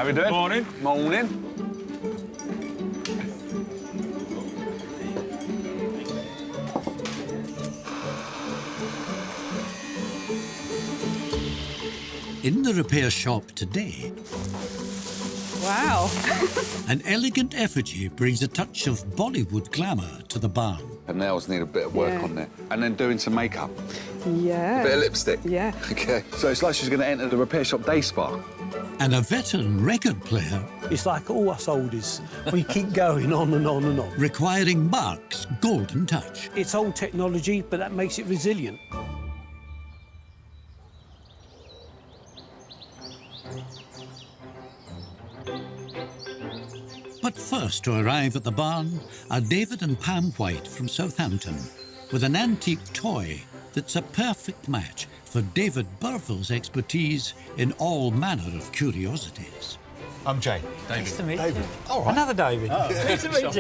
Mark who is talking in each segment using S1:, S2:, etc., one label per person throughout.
S1: How we doing?
S2: Morning.
S1: Morning.
S3: In the repair shop today,
S4: Wow.
S3: an elegant effigy brings a touch of Bollywood glamour to the barn.
S1: The nails need a bit of work on there. And then doing some makeup.
S4: Yeah.
S1: A bit of lipstick.
S4: Yeah.
S1: OK. So it's like she's going to enter the repair shop day spa.
S3: And a veteran record player
S5: It's like all us oldies. We keep going on and on and on.
S3: requiring Mark's golden touch.
S5: It's old technology, but that makes it resilient.
S3: But first to arrive at the barn are David and Pam White from Southampton with an antique toy that's a perfect match for David Burville's expertise in all manner of curiosities.
S2: I'm Jay.
S4: Nice to meet you.
S1: All right.
S4: Another David. Nice to meet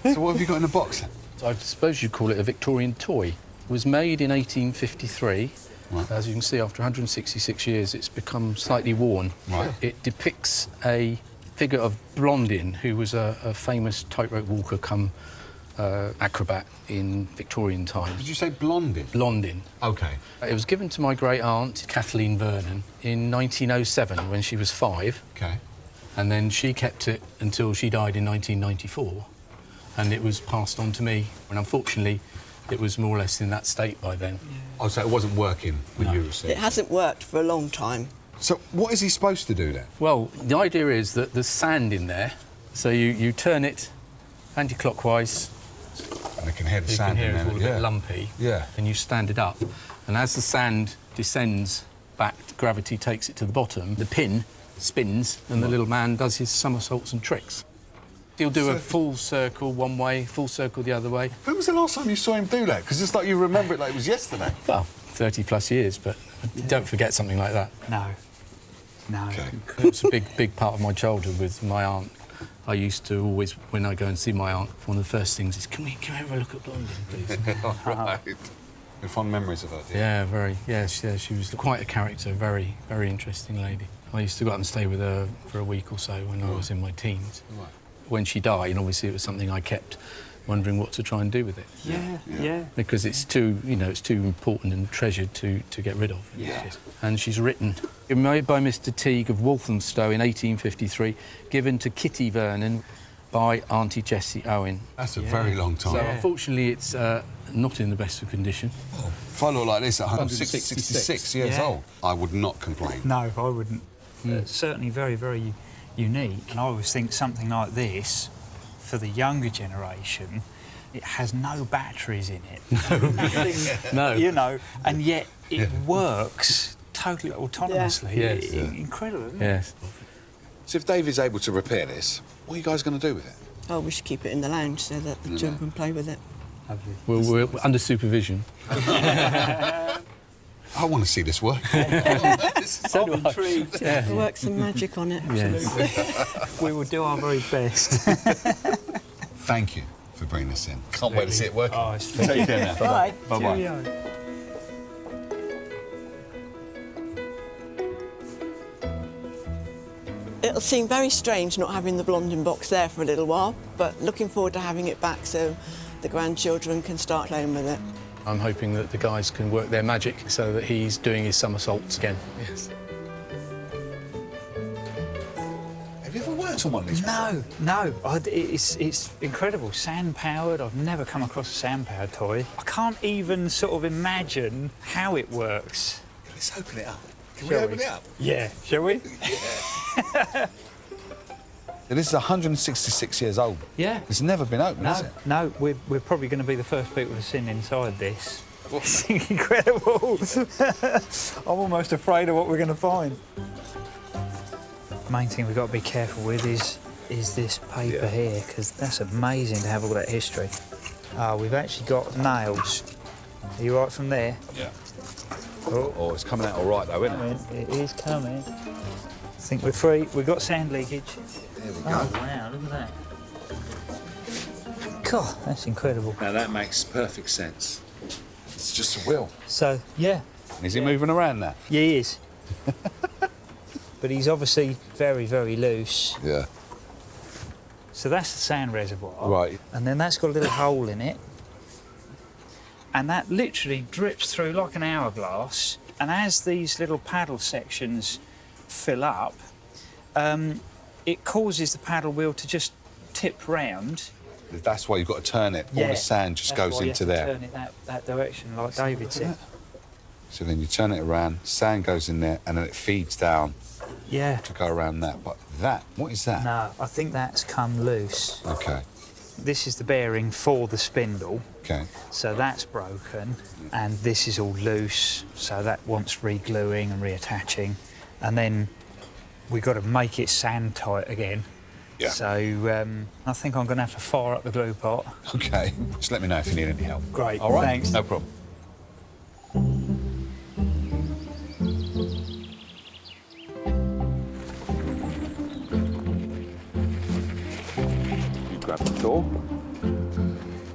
S4: you.
S1: So what have you got in the box?
S6: So I suppose you'd call it a Victorian toy. It was made in 1853.
S1: Right.
S6: As you can see, after 166 years, it's become slightly worn.
S1: Right.
S6: It depicts a figure of Blondin, who was a famous tightrope walker come acrobat in Victorian times.
S1: Did you say Blondin?
S6: Blondin.
S1: OK.
S6: It was given to my great-aunt, Kathleen Vernon, in 1907, when she was 5.
S1: OK.
S6: And then she kept it until she died in 1994. And it was passed on to me. And unfortunately, it was more or less in that state by then.
S1: Oh, so it wasn't working when you received
S7: It hasn't worked for a long time.
S1: So what is he supposed to do then?
S6: Well, the idea is that there's sand in there, so you turn it anti-clockwise.
S1: And I can hear the
S6: You
S1: sand
S6: can hear
S1: in
S6: it's
S1: there.
S6: all a bit lumpy.
S1: Yeah.
S6: And you stand it up. And as the sand descends back, gravity takes it to the bottom, the pin spins, and the little man does his somersaults and tricks. He'll do a full circle one way, full circle the other way.
S1: When was the last time you saw him do that? Because it's like you remember it like it was yesterday.
S6: Well, 30+ years, but don't forget something like that.
S4: No. No.
S1: OK.
S6: It was a big part of my childhood with my aunt. I used to always, when I go and see my aunt, one of the first things is, can we have a look at Blondin, please?
S1: Right. Good fond memories of her, dear.
S6: Yeah, very. Yeah, she was quite a character, very interesting lady. I used to go out and stay with her for a week or so when I was in my teens.
S1: Right.
S6: When she died, and obviously it was something I kept wondering what to try and do with it.
S4: Yeah.
S6: Because it's too, it's too important and treasured to get rid of.
S4: Yeah.
S6: And she's written, made by Mr. Teague of Walthamstow in 1853, given to Kitty Vernon by Auntie Jessie Owen.
S1: That's a very long time.
S6: So unfortunately, it's not in the best of condition.
S1: If I look like this at 166 years old, I would not complain.
S4: No, I wouldn't. Certainly very unique. And I always think something like this, for the younger generation, it has no batteries in it. Nothing,
S6: No.
S4: You know, and yet it works totally autonomously.
S6: Yeah. Yes.
S4: Incredible, isn't it?
S6: Yes.
S1: So if Dave is able to repair this, what are you guys going to do with it?
S7: Oh, we should keep it in the lounge so that the children play with it.
S6: We're under supervision.
S1: I want to see this work.
S4: So intrigued.
S6: Yeah.
S7: We'll work some magic on it.
S6: Yes.
S4: We will do our very best.
S1: Thank you for bringing this in. Can't wait to see it working.
S4: Oh, it's
S1: Take care now.
S4: Bye.
S1: Bye-bye.
S4: Cheerio.
S7: It'll seem very strange not having the Blondin box there for a little while, but looking forward to having it back so the grandchildren can start playing with it.
S6: I'm hoping that the guys can work their magic so that he's doing his somersaults again. Yes.
S1: Have you ever worked on one of these?
S4: No. It's incredible. Sand-powered. I've never come across a sand-powered toy. I can't even sort of imagine how it works.
S1: Let's open it up. Can
S4: Shall
S1: we open
S4: we?
S1: it up?
S4: Yeah. Shall we?
S1: This is 166 years old.
S4: Yeah.
S1: It's never been opened, has it?
S4: No, we're probably going to be the first people to sin inside this. It's incredible. I'm almost afraid of what we're going to find. Main thing we've got to be careful with is this paper here, because that's amazing to have all that history. We've actually got nails. Are you right from there?
S1: Yeah. Oh, it's coming out all right, though, isn't it?
S4: It is coming. I think we're free. We've got sand leakage.
S1: There we go.
S4: Oh, wow, look at that. God, that's incredible.
S1: Now, that makes perfect sense. It's just a wheel.
S4: So, yeah.
S1: Is he moving around now?
S4: Yeah, he is. but he's obviously very, very loose.
S1: Yeah.
S4: So that's the sand reservoir.
S1: Right.
S4: And then that's got a little hole in it. And that literally drips through like an hourglass. And as these little paddle sections fill up, it causes the paddle wheel to just tip round.
S1: That's why you've got to turn it. All the sand just goes into there.
S4: Turn it that direction, like David said.
S1: So then you turn it around, sand goes in there, and then it feeds down
S4: Yeah.
S1: to go around that. But that, what is that?
S4: No, I think that's come loose.
S1: Okay.
S4: This is the bearing for the spindle.
S1: Okay.
S4: So that's broken, and this is all loose, so that wants re-gluing and reattaching. And then we've got to make it sand tight again.
S1: Yeah.
S4: So I think I'm going to have to fire up the glue pot.
S1: Okay. Just let me know if you need any help.
S4: Great,
S1: All right?
S4: thanks.
S1: No problem. You grab the door.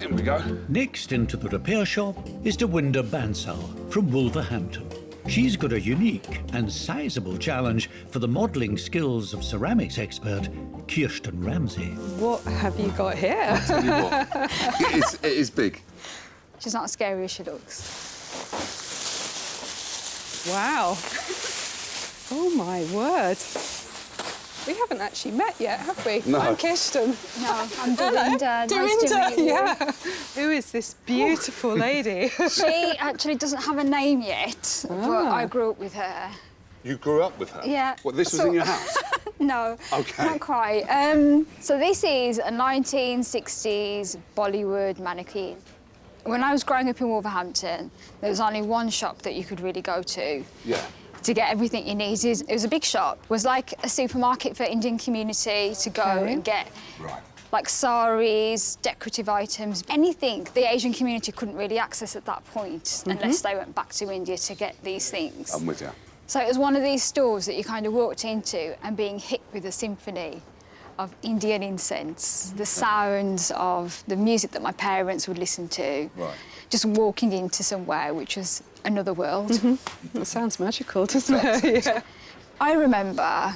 S1: In we go.
S3: Next into the repair shop is Dawinder Bansal from Wolverhampton. She's got a unique and sizable challenge for the modelling skills of ceramics expert Kirsten Ramsay.
S2: What have you got here?
S1: Tell you what, it is big.
S8: She's not as scary as she looks.
S2: Wow. Oh, my word. We haven't actually met yet, have we?
S1: No.
S2: I'm Kirsten.
S8: No, I'm Dawinder. Nice to meet you.
S2: Yeah. Who is this beautiful lady?
S8: She actually doesn't have a name yet, but I grew up with her.
S1: You grew up with her?
S8: Yeah.
S1: What, this was in your house?
S8: No,
S1: Okay.
S8: not quite. So this is a 1960s Bollywood mannequin. When I was growing up in Wolverhampton, there was only one shop that you could really go to.
S1: Yeah.
S8: To get everything you needed. It was a big shop. It was like a supermarket for Indian community to go and get
S1: Right.
S8: like saris, decorative items, anything the Asian community couldn't really access at that point unless they went back to India to get these things.
S1: I'm with you.
S8: So it was one of these stores that you kind of walked into and being hit with a symphony of Indian incense, the sounds of the music that my parents would listen to.
S1: Right.
S8: Just walking into somewhere which was another world.
S2: That sounds magical, doesn't it? Yeah.
S8: I remember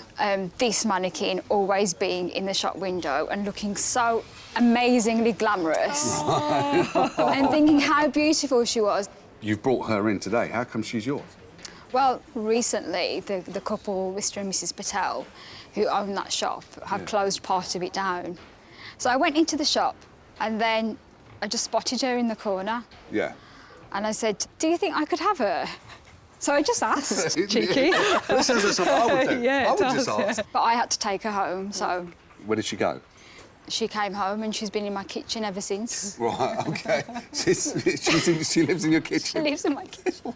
S8: this mannequin always being in the shop window and looking so amazingly glamorous and thinking how beautiful she was.
S1: You've brought her in today. How come she's yours?
S8: Well, recently, the couple, Mr. and Mrs. Patel, who own that shop, have closed part of it down. So I went into the shop and then I just spotted her in the corner.
S1: Yeah.
S8: And I said, do you think I could have her? So I just asked.
S2: Cheeky.
S1: This is something I would do.
S2: Yeah, it
S1: I would
S2: does,
S1: just ask.
S8: But I had to take her home, so
S1: Where did she go?
S8: she came home and she's been in my kitchen ever since.
S1: Right, OK. She lives in your
S8: She
S1: kitchen.
S8: lives in my kitchen.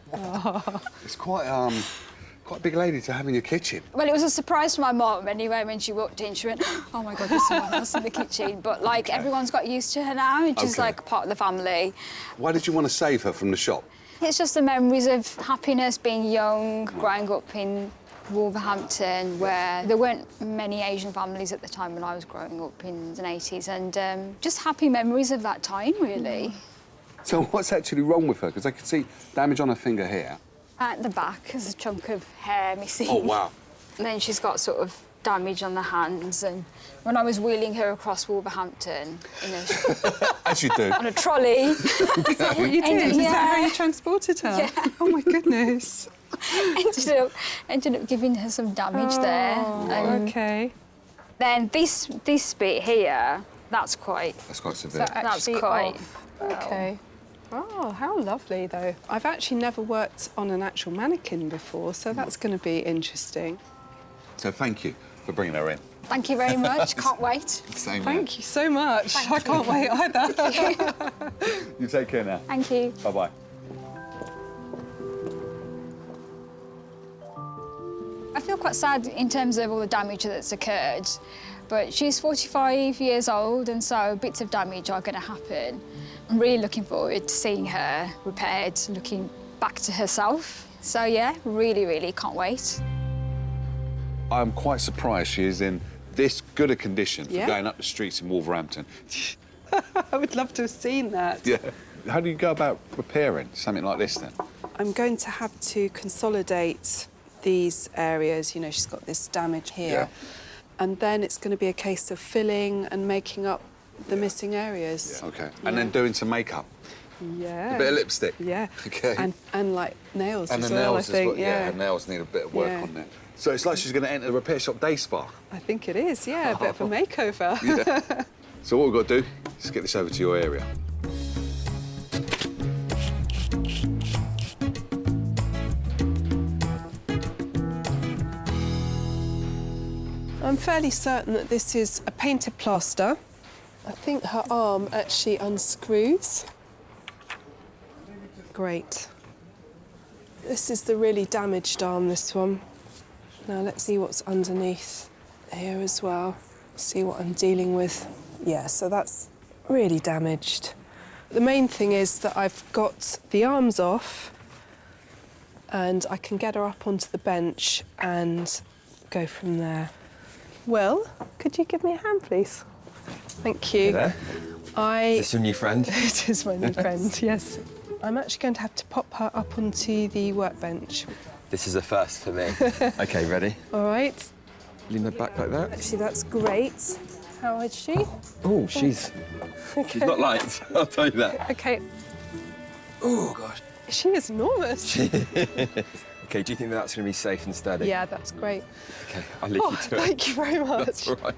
S1: It's quite a big lady to have in your kitchen.
S8: Well, it was a surprise for my mum anyway when she walked in. She went, oh my God, there's someone else in the kitchen. But like everyone's got used to her now. It's just like part of the family.
S1: Why did you want to save her from the shop?
S8: It's just the memories of happiness, being young, growing up in Wolverhampton, where there weren't many Asian families at the time when I was growing up in the 80s, and just happy memories of that time, really.
S1: So what's actually wrong with her? Because I can see damage on her finger here.
S8: At the back, there's a chunk of hair missing.
S1: Oh, wow.
S8: And then she's got sort of damage on the hands, and when I was wheeling her across Wolverhampton, you know,
S1: As you do.
S8: on a trolley.
S2: Is that what you did? Is that how you transported her?
S8: Yeah.
S2: Oh, my goodness.
S8: ended up giving her some damage there.
S2: OK.
S8: Then this bit here, that's quite
S1: severe.
S8: That's quite.
S2: OK. Oh, how lovely, though. I've actually never worked on an actual mannequin before, so that's going to be interesting.
S1: So thank you for bringing her in.
S8: Thank you very much. Can't wait.
S1: Same
S2: Thank you so much. I can't wait either.
S1: You take care now.
S8: Thank you.
S1: Bye-bye.
S8: I feel quite sad in terms of all the damage that's occurred, but she's 45 years old, and so bits of damage are going to happen. I'm really looking forward to seeing her repaired, looking back to herself. So yeah, really, really can't wait.
S1: I'm quite surprised she is in this good a condition for
S2: Yeah.
S1: going up the streets in Wolverhampton.
S2: I would love to have seen that.
S1: Yeah. How do you go about repairing something like this then?
S2: I'm going to have to consolidate these areas. You know, she's got this damage here.
S1: Yeah.
S2: And then it's going to be a case of filling and making up the missing areas.
S1: Yeah. OK. And then doing some makeup.
S2: Yeah.
S1: A bit of lipstick.
S2: Yeah.
S1: OK.
S2: And like nails
S1: and
S2: as
S1: the
S2: well,
S1: nails
S2: I think.
S1: as well. Yeah, her nails need a bit of work on them. So it's like she's going to enter the repair shop day spa.
S2: I think it is, yeah, a bit of a makeover.
S1: Yeah. So what we've got to do is get this over to your area.
S2: I'm fairly certain that this is a painted plaster. I think her arm actually unscrews. Great. This is the really damaged arm, this one. Now let's see what's underneath here as well. See what I'm dealing with. Yeah, so that's really damaged. The main thing is that I've got the arms off and I can get her up onto the bench and go from there. Will, could you give me a hand, please? Thank you.
S9: Hey there. Is this your new friend?
S2: It is my new friend, yes. I'm actually going to have to pop her up onto the workbench.
S9: This is a first for me. OK, ready?
S2: All right.
S9: Lean her back like that.
S2: Actually, that's great. How is she?
S9: Oh, she's not light, I'll tell you that.
S2: OK.
S9: Oh, gosh.
S2: She is enormous.
S9: OK, do you think that's going to be safe and steady?
S2: Yeah, that's great.
S9: OK, I'll leave you to it.
S2: Thank you very much.
S9: That's all right.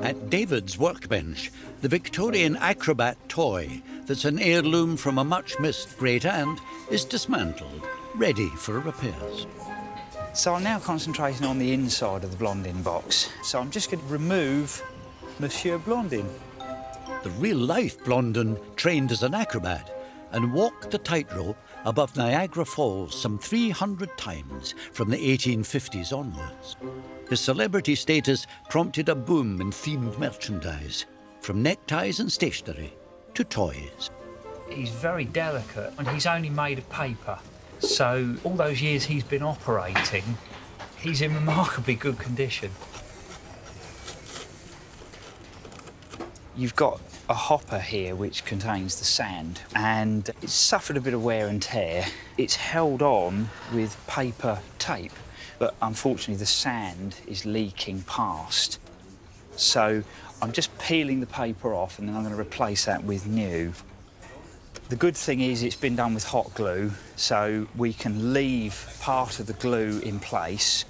S3: At David's workbench, the Victorian Acrobat toy that's an heirloom from a much-missed great aunt is dismantled, ready for repairs.
S4: So I'm now concentrating on the inside of the Blondin box. So I'm just going to remove Monsieur Blondin.
S3: The real-life Blondin trained as an acrobat and walked the tightrope above Niagara Falls some 300 times from the 1850s onwards. His celebrity status prompted a boom in themed merchandise, from neckties and stationery to toys.
S4: He's very delicate and he's only made of paper. So all those years he's been operating, he's in remarkably good condition. You've got a hopper here which contains the sand, and it's suffered a bit of wear and tear. It's held on with paper tape, but unfortunately the sand is leaking past. So I'm just peeling the paper off and then I'm going to replace that with new. The good thing is it's been done with hot glue, so we can leave part of the glue in place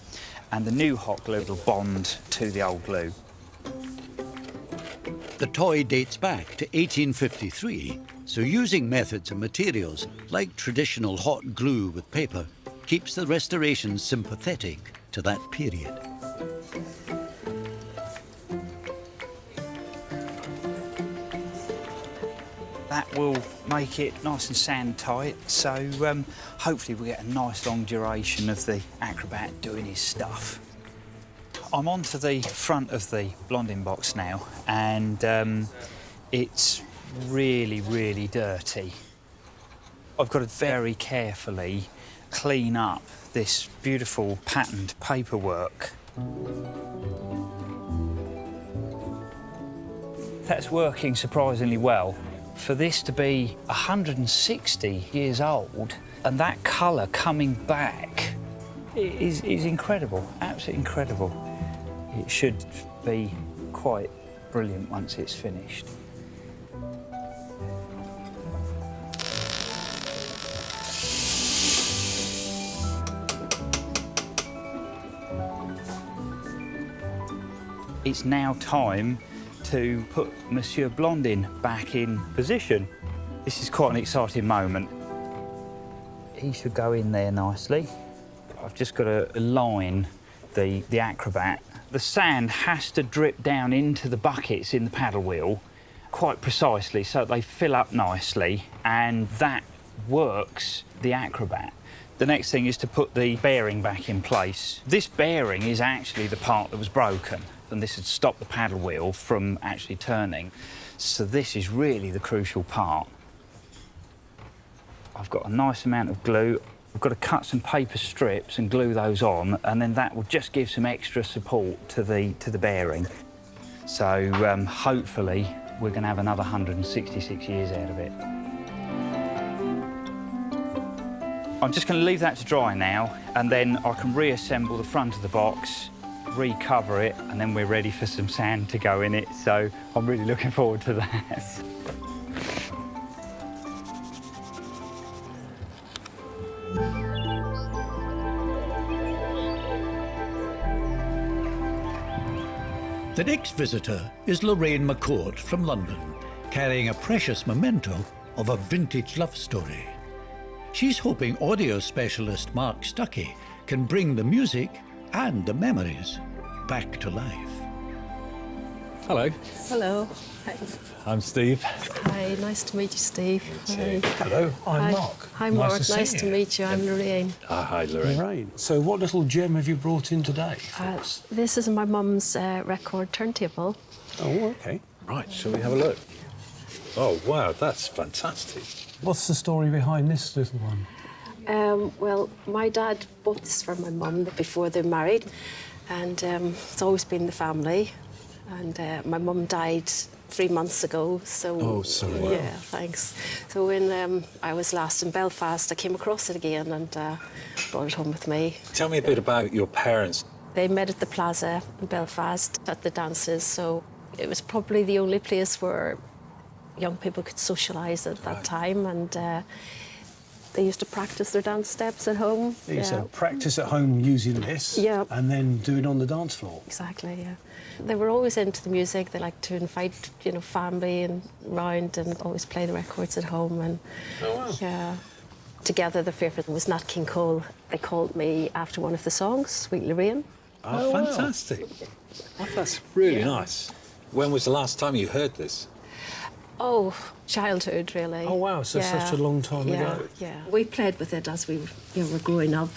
S4: and the new hot glue will bond to the old glue.
S3: The toy dates back to 1853, so using methods and materials like traditional hot glue with paper keeps the restoration sympathetic to that period.
S4: That will make it nice and sand tight, so hopefully we'll get a nice long duration of the Acrobat doing his stuff. I'm onto the front of the Blondin box now, and it's really, really dirty. I've got to very carefully clean up this beautiful patterned paperwork. That's working surprisingly well. For this to be 160 years old and that colour coming back is incredible, absolutely incredible. It should be quite brilliant once it's finished. It's now time to put Monsieur Blondin back in position. This is quite an exciting moment. He should go in there nicely. I've just got to align the Acrobat. The sand has to drip down into the buckets in the paddle wheel quite precisely so they fill up nicely, and that works the Acrobat. The next thing is to put the bearing back in place. This bearing is actually the part that was broken, and this had stopped the paddle wheel from actually turning. So this is really the crucial part. I've got a nice amount of glue. I've got to cut some paper strips and glue those on, and then that will just give some extra support to the bearing. So hopefully we're going to have another 166 years out of it. I'm just going to leave that to dry now, and then I can reassemble the front of the box, recover it, and then we're ready for some sand to go in it. So I'm really looking forward to that.
S3: The next visitor is Lorraine McCourt from London, carrying a precious memento of a vintage love story. She's hoping audio specialist Mark Stuckey can bring the music and the memories back to life.
S10: Hello.
S2: Hello. Hi.
S10: I'm Steve.
S2: Hi, nice to meet you, Steve. Hi.
S5: Hello, I'm
S2: Hi.
S5: Mark.
S2: Hi, Mark. Nice
S5: see
S2: to
S5: you.
S2: meet you. I'm Lorraine.
S10: Hi, Lorraine.
S5: Lorraine. So what little gem have you brought in today for us?
S2: This is my mum's record turntable.
S5: Oh, OK.
S10: Right, shall we have a look? Oh, wow, that's fantastic.
S5: What's the story behind this little one?
S11: Well, my dad bought this for my mum before they married, and it's always been the family. And my mum died 3 months ago, so...
S10: Oh, sorry. Wow.
S11: Yeah, thanks. So when I was last in Belfast, I came across it again and brought it home with me.
S10: Tell me a bit about your parents.
S11: They met at the Plaza in Belfast at the dances, so it was probably the only place where young people could socialise at that time, and they used to practice their dance steps at home.
S5: You used to practice at home using this, and then do it on the dance floor.
S11: Exactly, yeah. They were always into the music. They liked to invite, you know, family and round, and always play the records at home. And yeah, together their favourite was Nat King Cole. They called me after one of the songs, Sweet Lorraine.
S10: Oh, fantastic. Oh, that's really nice. When was the last time you heard this?
S11: Oh, childhood, really.
S5: Oh, wow, so such a long time ago.
S11: Yeah, we played with it as we were growing up.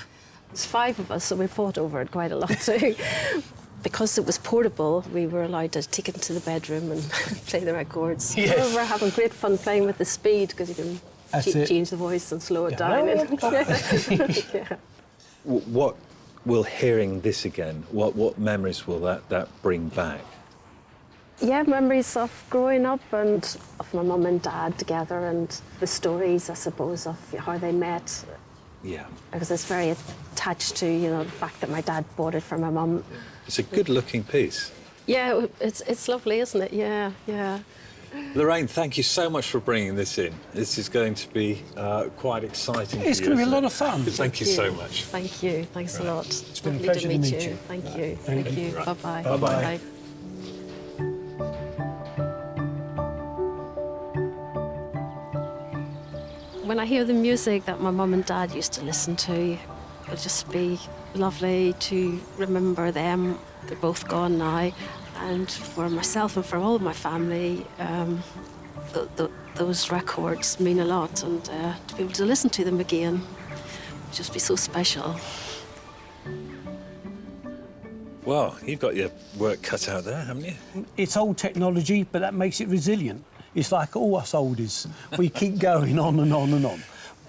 S11: There's 5 of us, so we fought over it quite a lot too. Because it was portable, we were allowed to take it into the bedroom and play the records.
S5: Yes.
S11: We were having great fun playing with the speed, because you can change the voice and slow it down. Yeah.
S10: What will hearing this again, what memories will that bring back?
S11: Yeah, memories of growing up and of my mum and dad together, and the stories, I suppose, of how they met.
S10: Yeah.
S11: Because it's very attached to, you know, the fact that my dad bought it for my mum.
S10: It's a good-looking piece.
S11: Yeah, it's lovely, isn't it? Yeah, yeah.
S10: Lorraine, thank you so much for bringing this in. This is going to be quite exciting.
S5: It's going to be a lot of fun.
S10: Thank you so much.
S11: Thank you. Thanks a lot.
S5: It's been
S11: lovely
S5: a pleasure
S11: to meet
S5: you.
S11: Thank you.
S5: Thank
S11: Thank
S5: you.
S11: you. Bye-bye.
S5: Bye-bye.
S11: Bye. When I hear the music that my mum and dad used to listen to, it'll just be lovely to remember them. They're both gone now. And for myself and for all of my family, those records mean a lot. And to be able to listen to them again would just be so special.
S10: Well, you've got your work cut out there, haven't you?
S5: It's old technology, but that makes it resilient. It's like all us oldies. We keep going on and on and on.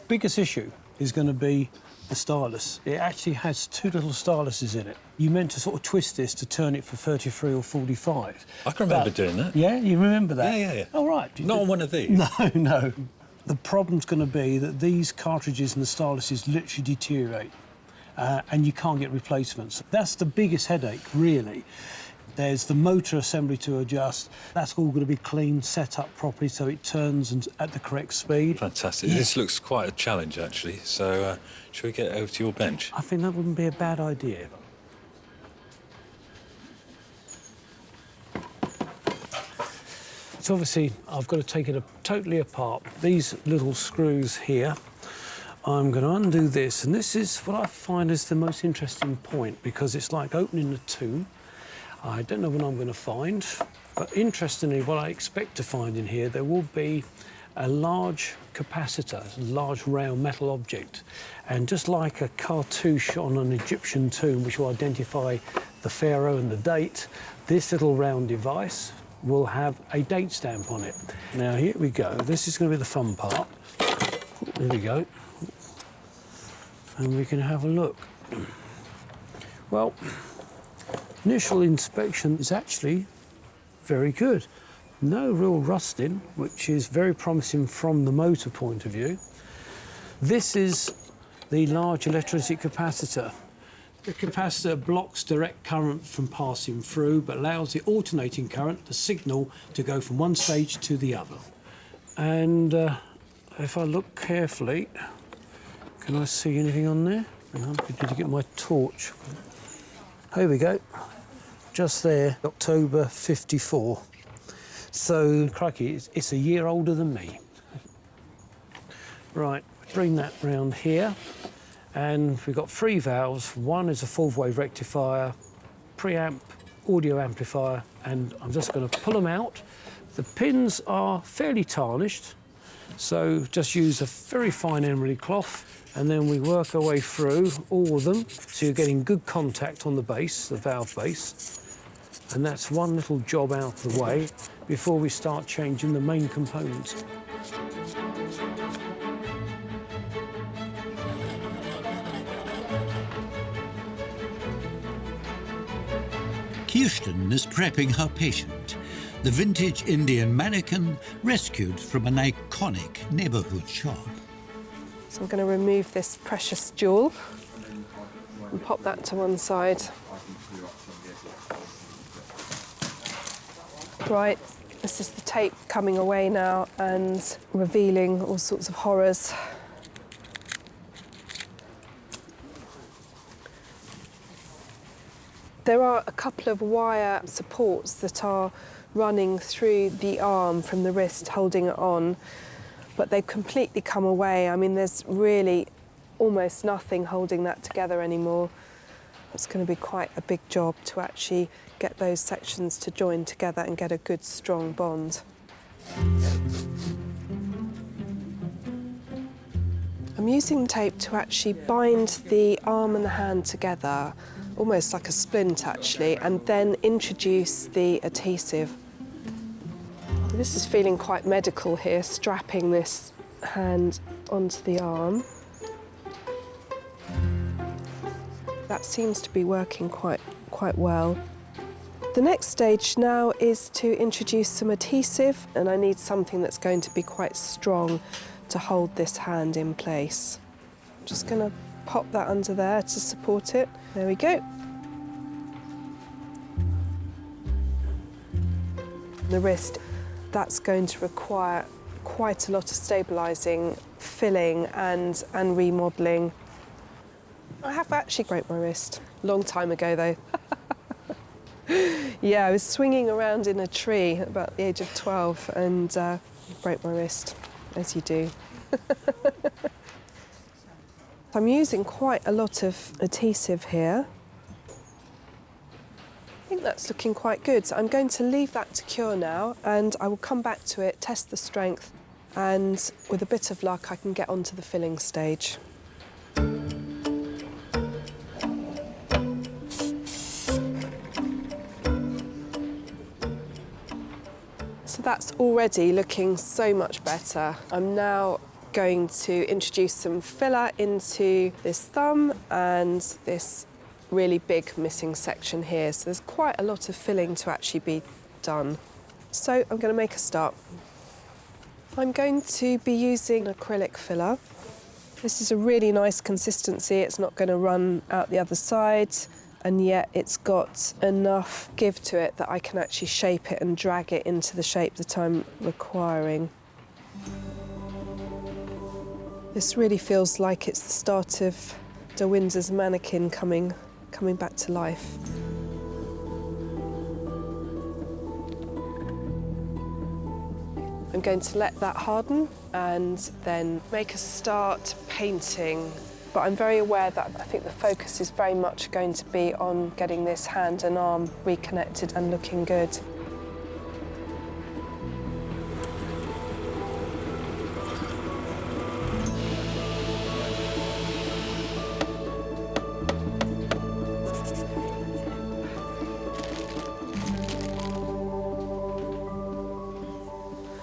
S5: Biggest issue is going to be the stylus. It actually has 2 little styluses in it. You meant to sort of twist this to turn it for 33 or 45.
S10: I can remember doing that.
S5: Yeah, you remember that?
S10: Yeah.
S5: Oh, right.
S10: Not on one of these?
S5: No. The problem's going to be that these cartridges and the styluses literally deteriorate, and you can't get replacements. That's the biggest headache, really. There's the motor assembly to adjust. That's all going to be clean, set up properly so it turns at the correct speed.
S10: Fantastic. This looks quite a challenge, actually. So, shall we get over to your bench?
S5: I think that wouldn't be a bad idea. So obviously, I've got to take it totally apart. These little screws here, I'm going to undo this, and this is what I find is the most interesting point, because it's like opening a tomb. I don't know what I'm going to find, but interestingly, what I expect to find in here, there will be a large capacitor, a large round metal object. And just like a cartouche on an Egyptian tomb, which will identify the pharaoh and the date, this little round device will have a date stamp on it. Now, here we go. This is going to be the fun part. There we go. And we can have a look. Well, initial inspection is actually very good. No real rusting, which is very promising from the motor point of view. This is the large electrolytic capacitor. The capacitor blocks direct current from passing through, but allows the alternating current, the signal, to go from one stage to the other. And if I look carefully, can I see anything on there? Hang on, I need to get my torch. Here we go. Just there, October 54. So, crikey, it's a year older than me. Right, bring that round here. And we've got 3 valves. One is a full-wave rectifier, preamp, audio amplifier, and I'm just going to pull them out. The pins are fairly tarnished, so just use a very fine emery cloth, and then we work our way through all of them, so you're getting good contact on the base, the valve base. And that's one little job out of the way before we start changing the main components.
S3: Kirsten is prepping her patient, the vintage Indian mannequin rescued from an iconic neighbourhood shop.
S2: So I'm going to remove this precious jewel and pop that to one side. Right, this is the tape coming away now and revealing all sorts of horrors. There are a couple of wire supports that are running through the arm from the wrist, holding it on, but they've completely come away. I mean, there's really almost nothing holding that together anymore. It's going to be quite a big job to actually get those sections to join together and get a good, strong bond. I'm using tape to actually bind the arm and the hand together, almost like a splint actually, and then introduce the adhesive. This is feeling quite medical here, strapping this hand onto the arm. That seems to be working quite well. The next stage now is to introduce some adhesive, and I need something that's going to be quite strong to hold this hand in place. I'm just going to pop that under there to support it. There we go. The wrist, that's going to require quite a lot of stabilising, filling and remodelling. I have actually broke my wrist. Long time ago though. Yeah, I was swinging around in a tree at about the age of 12 and broke my wrist, as you do. I'm using quite a lot of adhesive here. I think that's looking quite good. So I'm going to leave that to cure now, and I will come back to it, test the strength, and with a bit of luck, I can get onto the filling stage. So that's already looking so much better. I'm now going to introduce some filler into this thumb and this really big missing section here. So there's quite a lot of filling to actually be done. So I'm going to make a start. I'm going to be using acrylic filler. This is a really nice consistency. It's not going to run out the other side, and yet it's got enough give to it that I can actually shape it and drag it into the shape that I'm requiring. This really feels like it's the start of Dawinder's Mannequin coming back to life. I'm going to let that harden and then make a start painting. But I'm very aware that I think the focus is very much going to be on getting this hand and arm reconnected and looking good.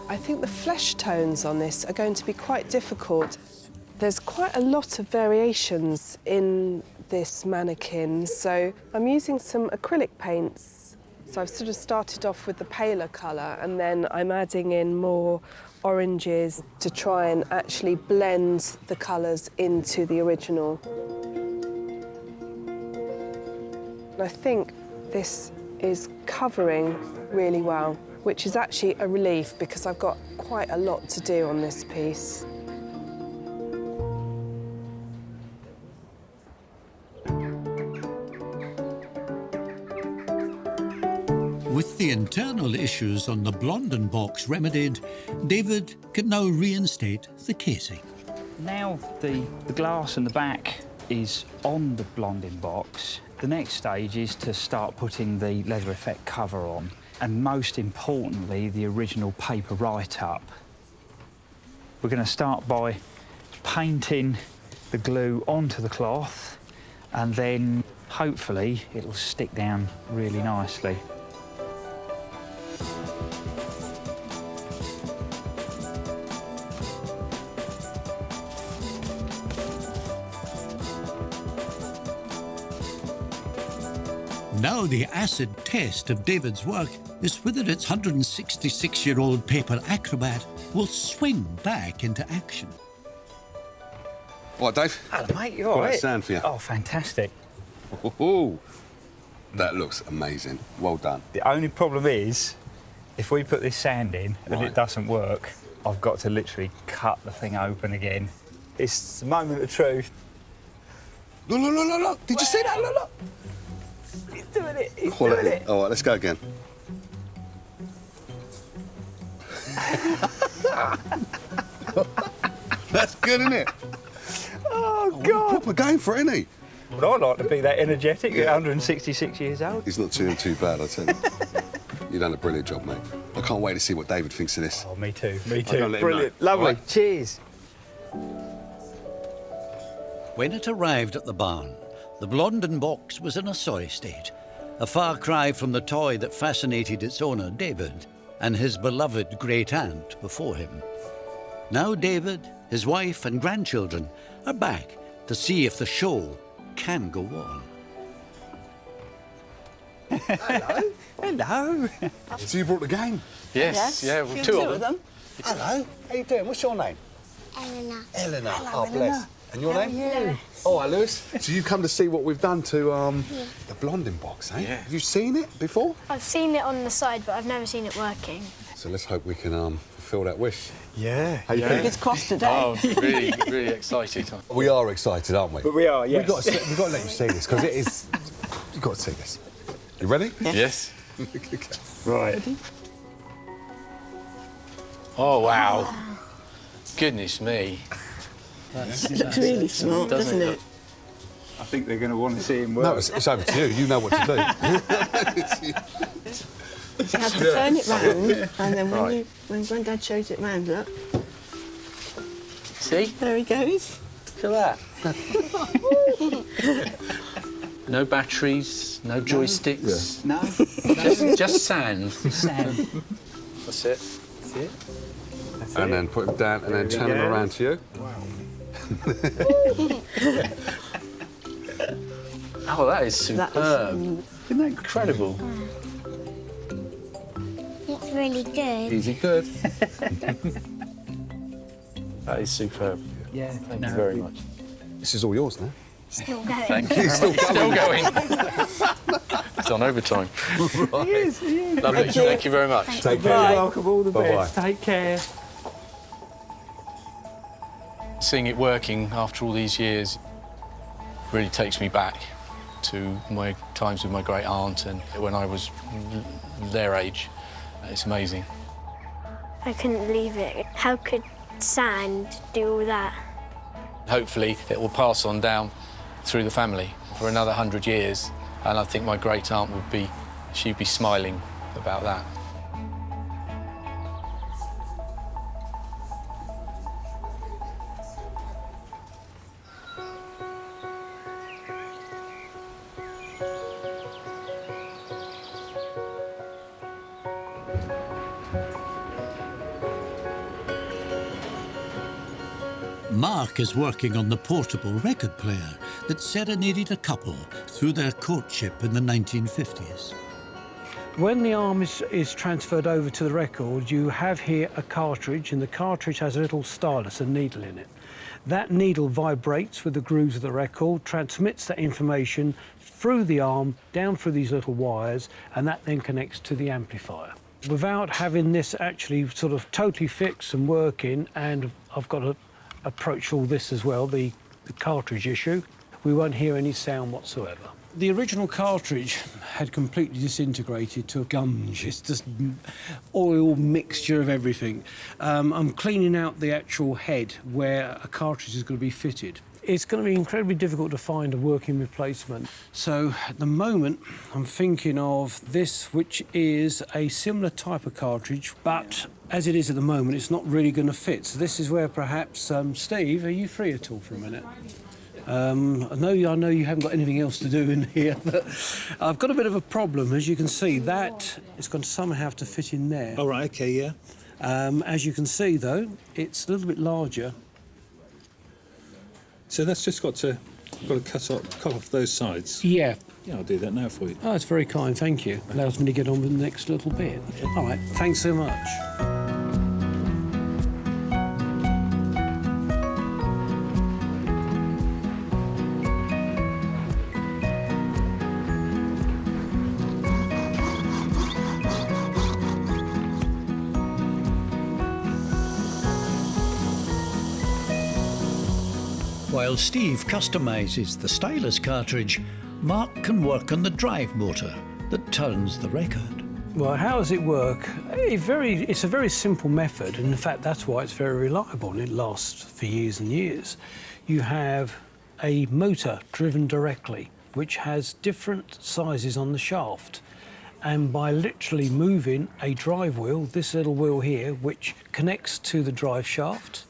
S2: I think the flesh tones on this are going to be quite difficult. There's quite a lot of variations in this mannequin, so I'm using some acrylic paints. So I've sort of started off with the paler colour and then I'm adding in more oranges to try and actually blend the colours into the original. And I think this is covering really well, which is actually a relief because I've got quite a lot to do on this piece.
S3: With the internal issues on the Blondin box remedied, David can now reinstate the casing.
S4: Now the glass and the back is on the Blondin box. The next stage is to start putting the leather effect cover on, and most importantly, the original paper write-up. We're going to start by painting the glue onto the cloth, and then hopefully it'll stick down really nicely.
S3: Now the acid test of David's work is whether its 166-year-old paper Acrobat will swing back into action.
S1: What, Dave?
S4: Hello, mate, you all right?
S1: Got that sand for you.
S4: Oh, fantastic.
S1: Ooh, that looks amazing. Well done.
S4: The only problem is, if we put this sand in and it doesn't work, I've got to literally cut the thing open again. It's the moment of truth.
S1: Look, look, look, look, look. Did you see that? Look, look.
S4: He's doing it, he's
S1: Quality.
S4: doing it.
S1: All right, let's go again. That's good, isn't it?
S4: Oh, God.
S1: Proper going for it, isn't he?
S4: Well, I'd like to be that energetic at 166 years old.
S1: He's not too bad, I tell you. You've done a brilliant job, mate. I can't wait to see what David thinks of this.
S4: Oh, me too, me
S1: I'm gonna
S4: too.
S1: let him
S4: Brilliant,
S1: know.
S4: lovely.
S1: Right.
S4: Cheers.
S3: When it arrived at the barn, the Blondin box was in a sorry state, a far cry from the toy that fascinated its owner, David, and his beloved great-aunt before him. Now David, his wife and grandchildren are back to see if the show can go on.
S1: Hello.
S4: Hello.
S1: So you brought the game?
S6: Yes, yeah, well, two of them.
S1: Hello. How you doing? What's your name?
S12: Eleanor.
S1: Eleanor.
S12: Hello,
S1: Oh, bless. And your name?
S12: Lewis.
S1: Oh, hi, Lewis. So you've come to see what we've done to the Blondin box, eh?
S6: Yeah.
S1: Have you seen it before?
S12: I've seen it on the side, but I've never seen it working.
S1: So let's hope we can fulfil that wish.
S4: Yeah.
S1: How you think?
S7: It's crossed today.
S6: Oh, really, really excited.
S1: We are excited, aren't we?
S4: But we are, yes.
S1: We've got to let you see this, because it is... You've got to see this. You ready?
S6: Yes.
S4: Right.
S6: Oh, wow. Goodness me.
S7: It looks really smart, doesn't it?
S4: I think they're going to want to see him work.
S1: No, it's over to you. You know what to do.
S7: You have to turn it round, and then when Grandad shows it round, look.
S6: See?
S7: There he goes.
S6: Look at that. No batteries, no joysticks.
S4: No.
S6: Just sand.
S4: Sand.
S6: That's it. See it?
S1: And then put him down and then turn him around to you.
S6: Oh, that is superb.
S4: Isn't that
S6: Incredible.
S12: It's really good.
S6: Easy good. That is superb.
S4: Yeah.
S6: Thank you very much.
S1: This is all yours now.
S12: Still going.
S6: Thank you. Still going. It's on overtime.
S1: Right.
S4: He is.
S6: Lovely. Thank you very much.
S1: Take
S4: You're
S1: care.
S4: welcome. All the best.
S1: Bye-bye.
S4: Take care.
S6: Seeing it working after all these years really takes me back to my times with my great aunt and when I was their age. It's amazing.
S12: I couldn't believe it. How could sand do all that?
S6: Hopefully it will pass on down through the family for another 100 years, and I think my great aunt she'd be smiling about that.
S3: Mark is working on the portable record player that serenaded a couple through their courtship in the 1950s.
S5: When the arm is transferred over to the record, you have here a cartridge, and the cartridge has a little stylus, a needle in it. That needle vibrates with the grooves of the record, transmits that information through the arm, down through these little wires, and that then connects to the amplifier. Without having this actually sort of totally fixed and working, and I've got to approach all this as well, the cartridge issue, we won't hear any sound whatsoever. The original cartridge had completely disintegrated to a gunge. It's just oil mixture of everything. I'm cleaning out the actual head where a cartridge is going to be fitted. It's going to be incredibly difficult to find a working replacement. So at the moment, I'm thinking of this, which is a similar type of cartridge, but as it is at the moment, it's not really going to fit. So this is where perhaps, Steve, are you free at all for a minute? I know you haven't got anything else to do in here, but I've got a bit of a problem. As you can see, that is going to somehow have to fit in there.
S10: All right, OK, yeah.
S5: As you can see, though, it's a little bit larger.
S10: So that's just got to cut off those sides?
S5: Yeah.
S10: Yeah, I'll do that now for you.
S5: Oh, that's very kind, thank you. Allows me to get on with the next little bit. All right, thanks so much.
S3: While Steve customises the stylus cartridge, Mark can work on the drive motor that turns the record.
S5: Well, how does it work? It's a very simple method, and in fact that's why it's very reliable and it lasts for years and years. You have a motor driven directly, which has different sizes on the shaft. And by literally moving a drive wheel, this little wheel here, which connects to the drive shaft,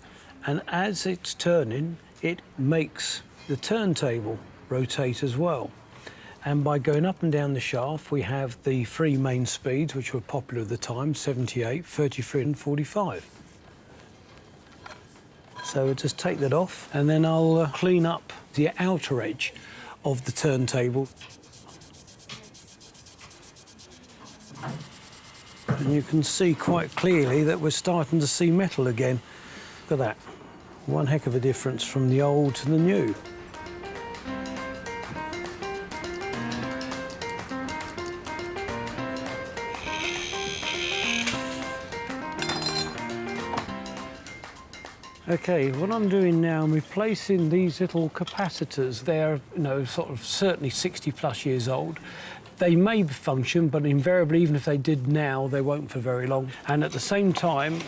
S5: and as it's turning, it makes the turntable rotate as well. And by going up and down the shaft, we have the three main speeds, which were popular at the time, 78, 33 and 45. So I'll just take that off, and then I'll clean up the outer edge of the turntable. And you can see quite clearly that we're starting to see metal again. Look at that. One heck of a difference from the old to the new. OK, what I'm doing now, I'm replacing these little capacitors. They're, sort of certainly 60+ years old. They may function, but invariably, even if they did now, they won't for very long. And at the same time,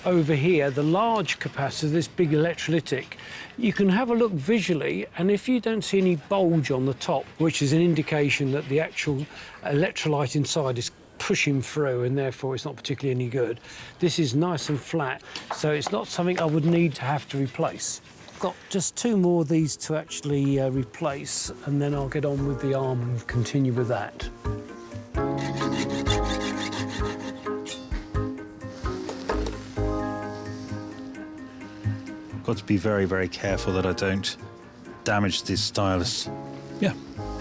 S5: over here, the large capacitor, this big electrolytic, you can have a look visually, and if you don't see any bulge on the top, which is an indication that the actual electrolyte inside is pushing through, and therefore it's not particularly any good. This is nice and flat, so it's not something I would need to have to replace. Got just two more of these to actually replace, and then I'll get on with the arm and continue with that.
S10: I've got to be very, very careful that I don't damage this stylus. Yeah,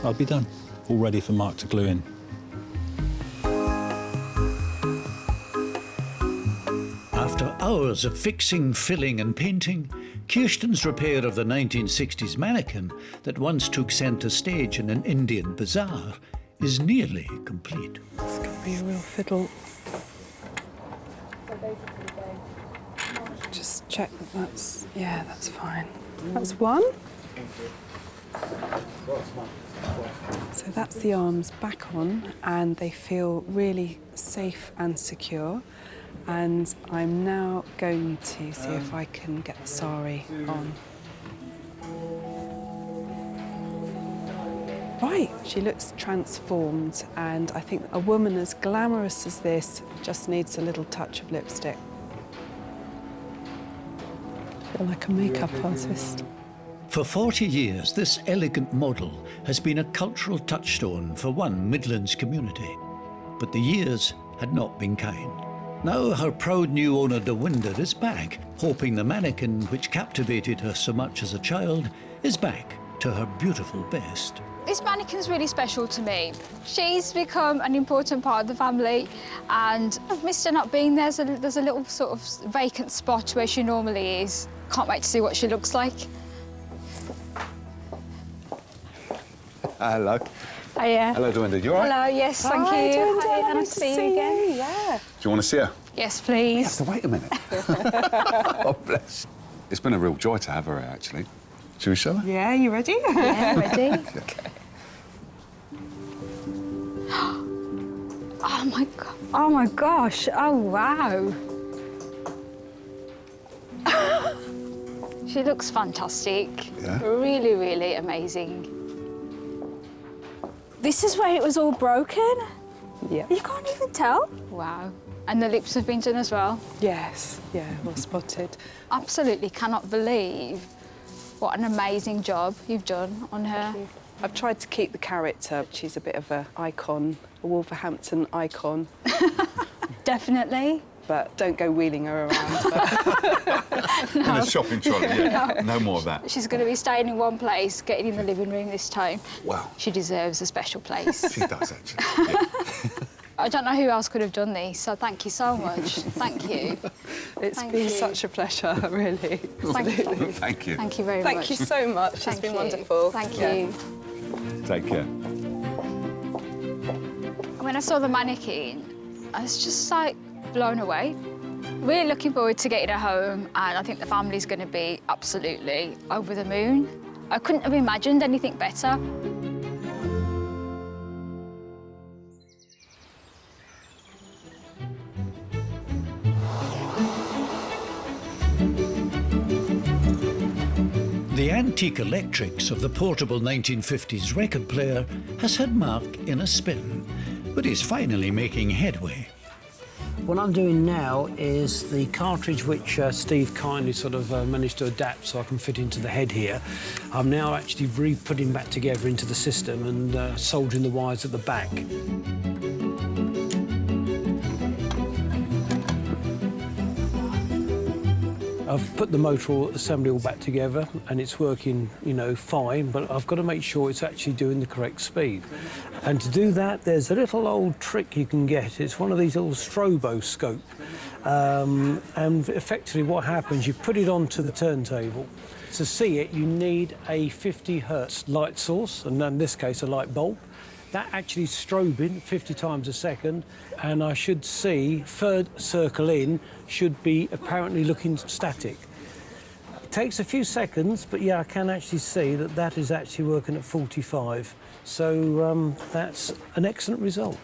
S10: I'll be done. All ready for Mark to glue in.
S3: After hours of fixing, filling and painting, Kirsten's repair of the 1960s Mannequin that once took centre stage in an Indian bazaar is nearly complete.
S2: It's going to be a real fiddle. Just check that that's fine. That's one. So that's the arms back on, and they feel really safe and secure. And I'm now going to see if I can get the sari on. Right, she looks transformed, and I think a woman as glamorous as this just needs a little touch of lipstick. I feel like a makeup artist.
S3: For 40 years, this elegant model has been a cultural touchstone for one Midlands community. But the years had not been kind. Now her proud new owner Dawinder is back, hoping the mannequin which captivated her so much as a child is back to her beautiful best.
S8: This mannequin's really special to me. She's become an important part of the family, and I've missed her not being there. There's a little sort of vacant spot where she normally is. Can't wait to see what she looks like.
S1: Hello.
S8: Hiya.
S1: Hello, Dawinder. You all right?
S8: Hello, yes, thank you. Hi, nice to see you again.
S2: Yeah.
S1: Do you want to see her?
S8: Yes, please.
S1: You have to wait a minute. Oh, bless. It's been a real joy to have her here, actually. Should we show her?
S2: Yeah, you ready?
S8: Yeah, ready.
S1: Okay.
S8: Oh my god! Oh my gosh! Oh wow! She looks fantastic.
S1: Yeah?
S8: Really, really amazing. This is where it was all broken?
S2: Yeah.
S8: You can't even tell? Wow. And the lips have been done as well?
S2: Yes, yeah, well spotted.
S8: Absolutely cannot believe what an amazing job you've done on her.
S2: I've tried to keep the character. She's a bit of an icon, a Wolverhampton icon.
S8: Definitely.
S2: But don't go wheeling her around.
S1: In a shopping trolley, yeah. No more of that.
S8: She's going to be staying in one place, getting in the living room this time.
S1: Wow.
S8: She deserves a special place.
S1: She does, actually. Yeah.
S8: I don't know who else could have done this, so thank you so much. Thank you.
S2: It's been such a pleasure, really.
S8: Thank you.
S1: Thank you.
S8: Thank you very much.
S2: Thank you so much. It's been wonderful.
S8: Thank
S2: Yeah.
S8: you.
S1: Take care.
S8: When I saw the mannequin, I was just like blown away. We're looking forward to getting her home, and I think the family's going to be absolutely over the moon. I couldn't have imagined anything better.
S3: The antique electrics of the portable 1950s record player has had Mark in a spin, but is finally making headway.
S5: What I'm doing now is the cartridge which Steve kindly sort of managed to adapt so I can fit into the head here. I'm now actually re-putting back together into the system and soldering the wires at the back. I've put the motor assembly all back together and it's working, you know, fine, but I've got to make sure it's actually doing the correct speed. And to do that, there's a little old trick you can get. It's one of these little stroboscope. And effectively what happens, you put it onto the turntable. To see it, you need a 50 hertz light source, and in this case, a light bulb. That actually strobing 50 times a second, and I should see third circle in should be apparently looking static. It takes a few seconds, but yeah, I can actually see that that is actually working at 45. So that's an excellent result.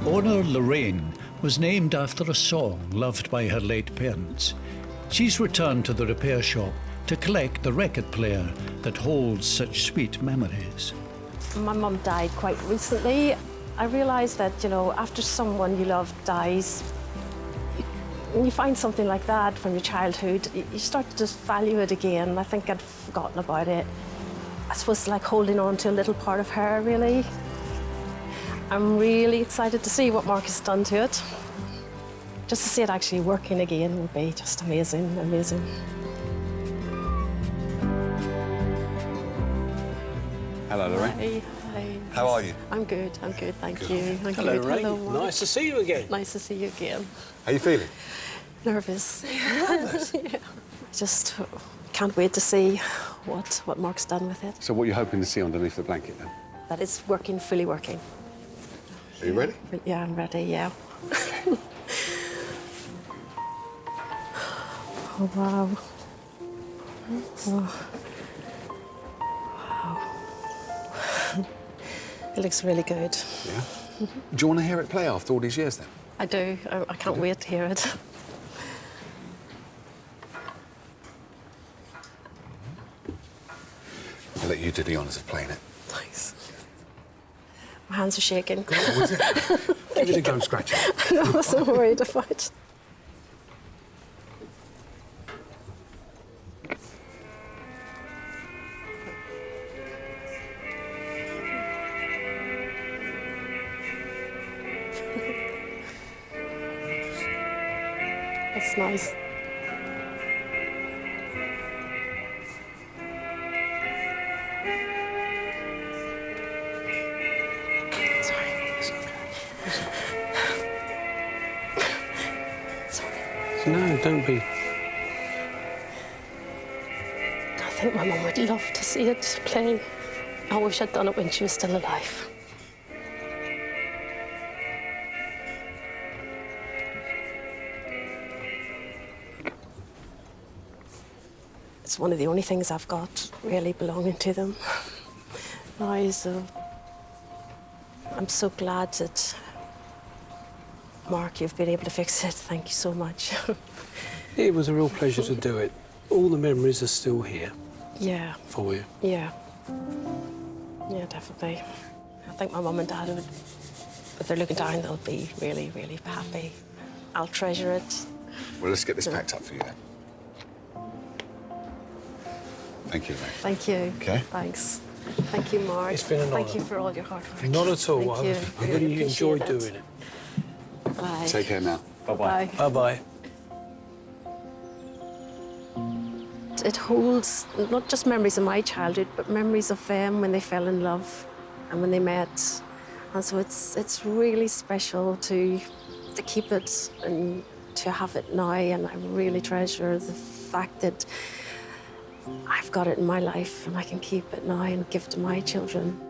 S3: Owner Lorraine was named after a song loved by her late parents. She's returned to the repair shop to collect the record player that holds such sweet memories.
S11: My mum died quite recently. I realised that, you know, after someone you love dies, when you find something like that from your childhood, you start to just value it again. I think I'd forgotten about it. I suppose like holding on to a little part of her, really. I'm really excited to see what Mark has done to it. Just to see it actually working again would be just amazing, amazing.
S1: Hello, Lorraine.
S11: Hi. Hi.
S1: How are you?
S11: I'm good, thank you. I'm
S5: Hello,
S11: good.
S5: Ray.
S11: Hello, Mark.
S5: Nice to see you again.
S11: Nice to see you again.
S1: How are you feeling?
S11: Nervous. Nervous? Yeah. Just can't wait to see what Mark's done with it.
S1: So what are you hoping to see underneath the blanket, then?
S11: That it's working, fully working.
S1: Are you ready?
S11: Yeah, I'm ready, yeah. Oh, wow. Oh. Wow. It looks really good.
S1: Yeah? Do you want to hear it play after all these years, then?
S11: I do. I can't wait to hear it.
S1: I'll let you do the honours of playing it.
S11: Thanks. My hands are shaking.
S1: Give it a go, scratch it.
S11: I wasn't worried about it. It's nice.
S5: No, don't be.
S11: I think my mum would love to see it play. I wish I'd done it when she was still alive. It's one of the only things I've got really belonging to them. I'm so glad that, Mark, you've been able to fix it. Thank you so much.
S5: It was a real pleasure to do it. All the memories are still here.
S11: Yeah.
S5: For you.
S11: Yeah. Yeah, definitely. I think my mum and dad would, if they're looking down, they'll be really, really happy. I'll treasure it.
S1: Well, let's get this packed up for you then. Thank you, Lorraine.
S11: Thank you.
S1: Okay.
S11: Thanks. Thank you, Mark.
S5: It's been an
S11: Thank
S5: honour.
S11: you for all your hard work.
S5: Not at all.
S11: Thank you.
S5: I really enjoyed
S11: appreciate
S5: doing it.
S11: Bye.
S1: Take care now.
S11: Bye-bye.
S5: Bye-bye.
S11: It holds not just memories of my childhood, but memories of them when they fell in love and when they met. And so it's really special to keep it and to have it now. And I really treasure the fact that I've got it in my life and I can keep it now and give it to my children.